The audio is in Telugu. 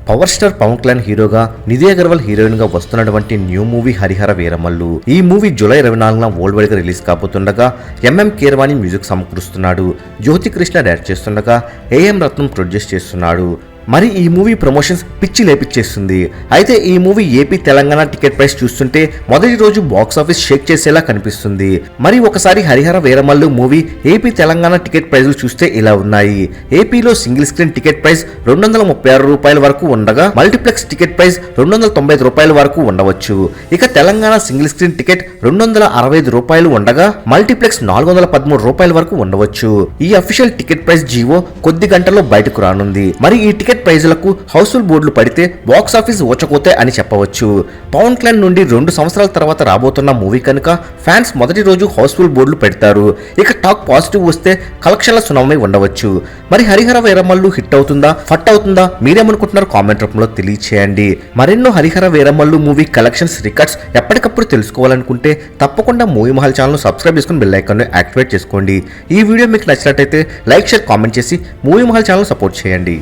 పవర్ స్టార్ పవన్ కళ్యాణ్ హీరోగా నిధి అగర్వాల్ హీరోయిన్ గా వస్తున్నటువంటి న్యూ మూవీ హరిహర వీరమల్లు. ఈ మూవీ జూలై 24న వరల్డ్ వైడ్ గా రిలీజ్ కాబోతుండగా ఎంఎం కీరవాణి మ్యూజిక్ సమకూరుస్తున్నాడు. జ్యోతి కృష్ణ డైరెక్ట్ చేస్తుండగా ఏఎం రత్నం ప్రొడ్యూస్ చేస్తున్నాడు. మరి ఈ మూవీ ప్రమోషన్స్ పిచ్చి లేపిచ్చేస్తుంది. అయితే ఈ movie AP Telangana ticket price చూస్తుంటే మొదటి రోజు బాక్స్ ఆఫీస్ షేక్ చేసేలా కనిపిస్తుంది. మరి ఒకసారి Harihara Veeramallu movie AP Telangana ticket ప్రైజులు చూస్తే ఇలా ఉన్నాయి. ఏపీలో సింగిల్ స్క్రీన్ టికెట్ ప్రైస్ 236 రూపాయల వరకు ఉండగా మల్టీప్లెక్స్ టికెట్ ప్రైస్ 295 రూపాయల వరకు ఉండవచ్చు. ఇక తెలంగాణ సింగిల్ స్క్రీన్ టికెట్ 265 రూపాయలు ఉండగా మల్టీప్లెక్స్ 413 రూపాయల వరకు ఉండవచ్చు. ఈ అఫీషియల్ టికెట్ ప్రైస్ జీవో కొద్ది గంటల్లో బయటకు రానుంది. మరి ఈ టికెట్ ప్రైజులకు హౌస్ఫుల్ బోర్డులు పడితే బాక్స్ ఆఫీస్ ఓచకోతే అని చెప్పవచ్చు. పవన్ కళ్యాణ్ నుండి 2 సంవత్సరాల తర్వాత రాబోతున్న మూవీ కనుక ఫ్యాన్స్ మొదటి రోజు హౌస్ఫుల్ బోర్డులు పెడతారు. ఇక టాక్ పాజిటివ్ వస్తే కలెక్షన్ల సునామీ ఉండవచ్చు. మరి హరిహర వీరమల్లు హిట్ అవుతుందా ఫట్ అవుతుందా మీరేమనుకుంటున్నారు కామెంట్ రూపంలో తెలియచేయండి. మరెన్నో Harihara Veeramallu movie collections records ఎప్పటికప్పుడు తెలుసుకోవాలనుకుంటే తప్పకుండా మూవీ మహల్ ఛానల్ సబ్స్క్రైబ్ చేసుకుని బెల్ ఐకాన్ యాక్టివేట్ చేసుకోండి. ఈ వీడియో మీకు నచ్చినట్టయితే లైక్ షేర్ కామెంట్ చేసి మూవీ మహల్ ఛానల్ సపోర్ట్ చేయండి.